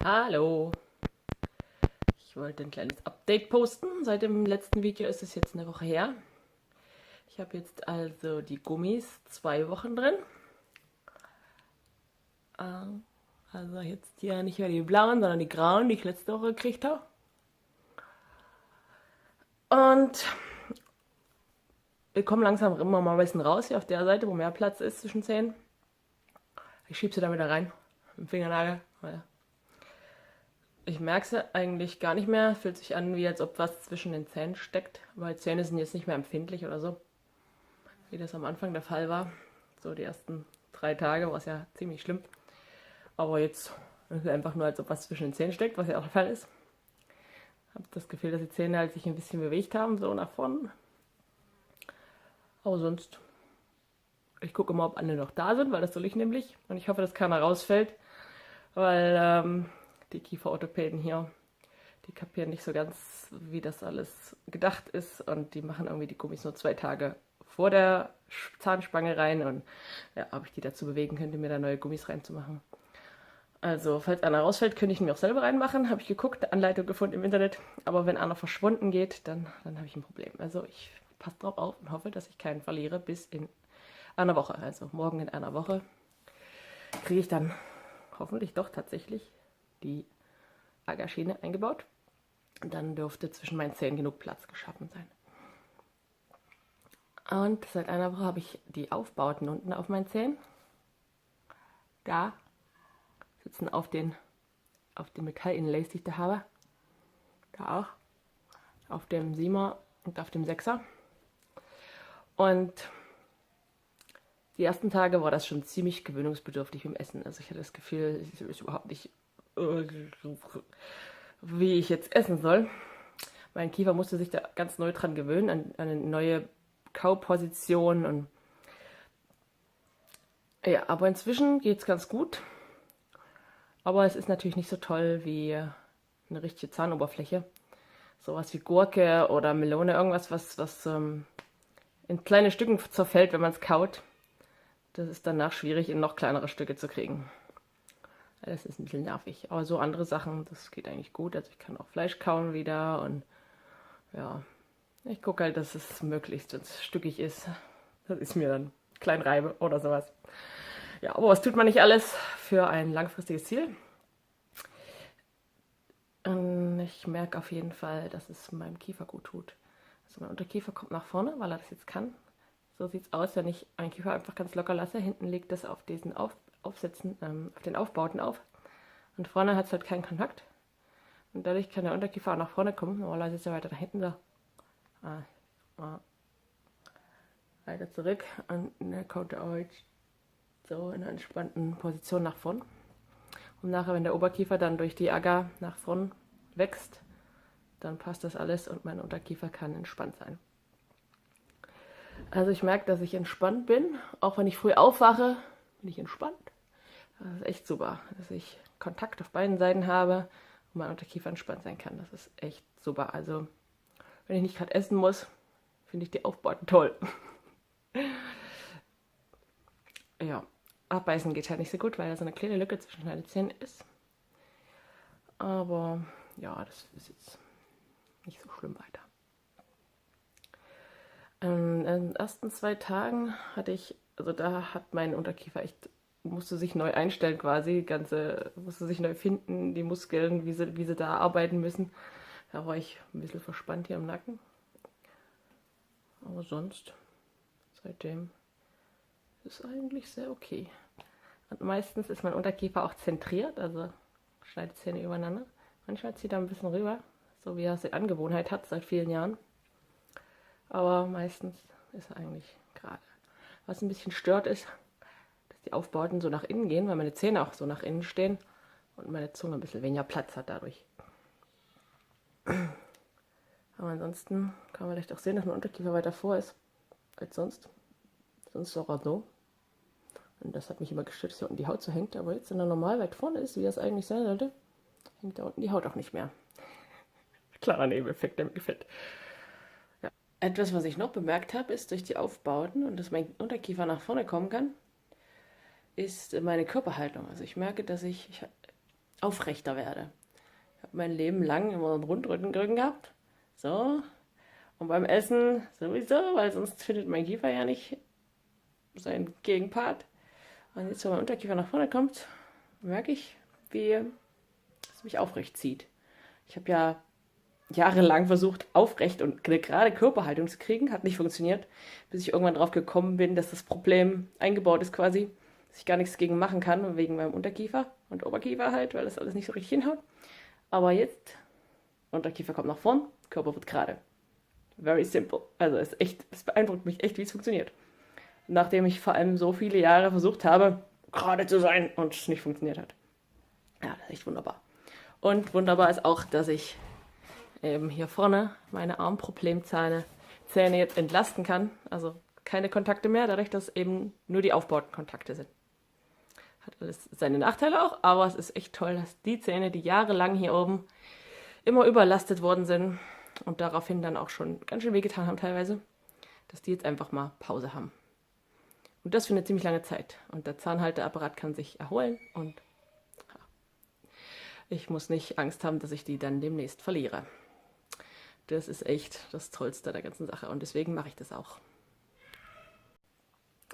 Hallo, ich wollte ein kleines Update posten. Seit dem letzten Video ist es jetzt eine Woche her. Ich habe jetzt also die Gummis 2 Wochen drin. Also jetzt hier nicht mehr die blauen, sondern die grauen, die ich letzte Woche gekriegt habe. Und wir kommen langsam immer mal ein bisschen raus hier auf der Seite, wo mehr Platz ist zwischen Zähnen. Ich schiebe sie da wieder rein, mit dem Fingernagel. Ich merke sie eigentlich gar nicht mehr. Fühlt sich an, wie als ob was zwischen den Zähnen steckt. Weil Zähne sind jetzt nicht mehr empfindlich oder so, wie das am Anfang der Fall war. So die ersten 3 Tage war es ja ziemlich schlimm. Aber jetzt ist es einfach nur, als ob was zwischen den Zähnen steckt, was ja auch der Fall ist. Ich habe das Gefühl, dass die Zähne halt sich ein bisschen bewegt haben, so nach vorne. Aber sonst, ich gucke immer, ob alle noch da sind, weil das soll ich nämlich. Und ich hoffe, dass keiner rausfällt, weil die Kieferorthopäden hier, die kapieren nicht so ganz, wie das alles gedacht ist. Und die machen irgendwie die Gummis nur 2 Tage vor der Zahnspange rein. Und ja, ob ich die dazu bewegen könnte, mir da neue Gummis reinzumachen. Also, falls einer rausfällt, könnte ich ihn mir auch selber reinmachen. Habe ich geguckt, eine Anleitung gefunden im Internet. Aber wenn einer verschwunden geht, dann habe ich ein Problem. Also, ich passe drauf auf und hoffe, dass ich keinen verliere bis in einer Woche. Also, morgen in einer Woche kriege ich dann hoffentlich doch tatsächlich die Agaschiene eingebaut. Und dann dürfte zwischen meinen Zähnen genug Platz geschaffen sein. Und seit einer Woche habe ich die Aufbauten unten auf meinen Zähnen. Da sitzen auf den Metall-Inlays, die ich da habe. Da auch. Auf dem 7er und auf dem 6er. Und die ersten Tage war das schon ziemlich gewöhnungsbedürftig im Essen. Also ich hatte das Gefühl, ich weiß überhaupt nicht, wie ich jetzt essen soll. Mein Kiefer musste sich da ganz neu dran gewöhnen, an eine neue Kauposition. Und ja, aber inzwischen geht es ganz gut. Aber es ist natürlich nicht so toll wie eine richtige Zahnoberfläche. Sowas wie Gurke oder Melone, irgendwas, was in kleine Stücken zerfällt, wenn man es kaut. Das ist danach schwierig, in noch kleinere Stücke zu kriegen. Das ist ein bisschen nervig. Aber so andere Sachen, das geht eigentlich gut. Also ich kann auch Fleisch kauen wieder und ja, ich gucke halt, dass es möglichst stückig ist. Das ist mir dann Kleinreibe oder sowas. Ja, aber was tut man nicht alles für ein langfristiges Ziel? Ich merke auf jeden Fall, dass es meinem Kiefer gut tut. Also mein Unterkiefer kommt nach vorne, weil er das jetzt kann. So sieht es aus, wenn ich meinen Kiefer einfach ganz locker lasse. Hinten liegt das auf diesen Aufsätzen, auf den Aufbauten auf. Und vorne hat es halt keinen Kontakt. Und dadurch kann der Unterkiefer auch nach vorne kommen. Normalerweise ist er weiter nach hinten so. Weiter zurück. Und er kommt auch jetzt so in einer entspannten Position nach vorn. Und nachher, wenn der Oberkiefer dann durch die Aga nach vorn wächst, dann passt das alles und mein Unterkiefer kann entspannt sein. Also ich merke, dass ich entspannt bin. Auch wenn ich früh aufwache, bin ich entspannt. Das ist echt super, dass ich Kontakt auf beiden Seiten habe und mein Unterkiefer entspannt sein kann. Das ist echt super. Also wenn ich nicht gerade essen muss, finde ich die Aufbauten toll. Ja, abbeißen geht halt nicht so gut, weil da so eine kleine Lücke zwischen den Zähnen ist. Aber ja, das ist jetzt nicht so schlimm weiter. In den ersten 2 Tagen hatte ich, also da hat mein Unterkiefer echt, musste sich neu einstellen quasi, musste sich neu finden, die Muskeln, wie sie da arbeiten müssen. Da war ich ein bisschen verspannt hier im Nacken. Aber sonst, seitdem ist es eigentlich sehr okay. Und meistens ist mein Unterkiefer auch zentriert, also schneidet Zähne übereinander. Manchmal zieht er ein bisschen rüber, so wie er es die Angewohnheit hat seit vielen Jahren. Aber meistens ist er eigentlich gerade. Was ein bisschen stört ist, dass die Aufbauten so nach innen gehen, weil meine Zähne auch so nach innen stehen und meine Zunge ein bisschen weniger Platz hat dadurch. Aber ansonsten kann man vielleicht auch sehen, dass mein Unterkiefer weiter vor ist als sonst. Sonst ist er auch so. Und das hat mich immer gestört, dass hier unten die Haut so hängt. Aber jetzt, wenn er normal weit vorne ist, wie das eigentlich sein sollte, hängt da unten die Haut auch nicht mehr. Klarer Nebeneffekt, der mir gefällt. Ja. Etwas, was ich noch bemerkt habe, ist durch die Aufbauten und dass mein Unterkiefer nach vorne kommen kann, ist meine Körperhaltung. Also ich merke, dass ich aufrechter werde. Ich habe mein Leben lang immer einen Rundrücken gehabt. So. Und beim Essen sowieso, weil sonst findet mein Kiefer ja nicht seinen Gegenpart. Und jetzt, wenn mein Unterkiefer nach vorne kommt, merke ich, wie es mich aufrecht zieht. Ich habe ja jahrelang versucht, aufrecht und eine gerade Körperhaltung zu kriegen, hat nicht funktioniert, bis ich irgendwann drauf gekommen bin, dass das Problem eingebaut ist quasi, dass ich gar nichts gegen machen kann, wegen meinem Unterkiefer und Oberkiefer halt, weil das alles nicht so richtig hinhaut. Aber jetzt, Unterkiefer kommt nach vorn, Körper wird gerade. Very simple. Also es beeindruckt mich echt, wie es funktioniert. Nachdem ich vor allem so viele Jahre versucht habe, gerade zu sein und es nicht funktioniert hat. Ja, das ist echt wunderbar. Und wunderbar ist auch, dass ich eben hier vorne meine Armproblemzähne jetzt entlasten kann. Also keine Kontakte mehr, dadurch, dass eben nur die aufbauten Kontakte sind. Hat alles seine Nachteile auch, aber es ist echt toll, dass die Zähne, die jahrelang hier oben immer überlastet worden sind und daraufhin dann auch schon ganz schön wehgetan haben teilweise, dass die jetzt einfach mal Pause haben. Und das für eine ziemlich lange Zeit. Und der Zahnhalteapparat kann sich erholen und ich muss nicht Angst haben, dass ich die dann demnächst verliere. Das ist echt das Tollste der ganzen Sache und deswegen mache ich das auch.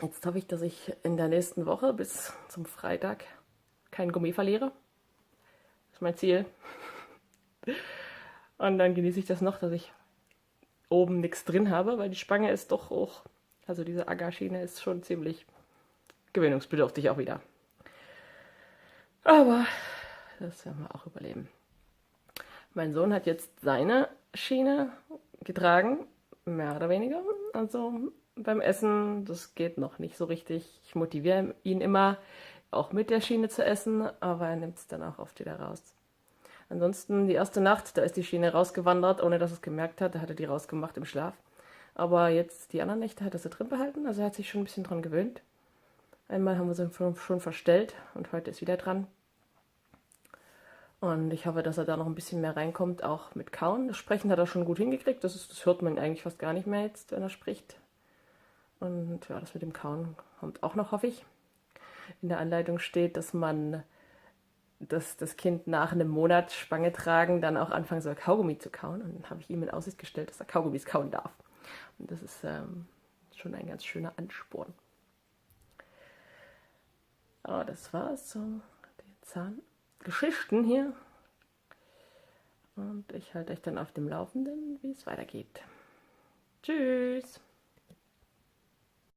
Jetzt hoffe ich, dass ich in der nächsten Woche bis zum Freitag kein Gummi verliere. Das ist mein Ziel. Und dann genieße ich das noch, dass ich oben nichts drin habe, weil die Spange ist doch hoch. Also diese Agar-Schiene ist schon ziemlich gewöhnungsbedürftig auch wieder. Aber das werden wir auch überleben. Mein Sohn hat jetzt seine Schiene getragen, mehr oder weniger. Also beim Essen, das geht noch nicht so richtig. Ich motiviere ihn immer, auch mit der Schiene zu essen, aber er nimmt es dann auch oft wieder raus. Ansonsten die erste Nacht, da ist die Schiene rausgewandert, ohne dass er es gemerkt hat. Da hat er die rausgemacht im Schlaf. Aber jetzt die anderen Nächte hat er sie drin behalten, also er hat sich schon ein bisschen dran gewöhnt. Einmal haben wir sie schon verstellt und heute ist wieder dran. Und ich hoffe, dass er da noch ein bisschen mehr reinkommt, auch mit Kauen. Das Sprechen hat er schon gut hingekriegt, das hört man eigentlich fast gar nicht mehr jetzt, wenn er spricht. Und ja, das mit dem Kauen kommt auch noch, hoffe ich. In der Anleitung steht, dass das Kind nach einem Monat Spange tragen dann auch anfangen soll, Kaugummi zu kauen. Und dann habe ich ihm in Aussicht gestellt, dass er Kaugummis kauen darf. Und das ist schon ein ganz schöner Ansporn. Aber das war's so, die Zahngeschichten hier. Und ich halte euch dann auf dem Laufenden, wie es weitergeht. Tschüss!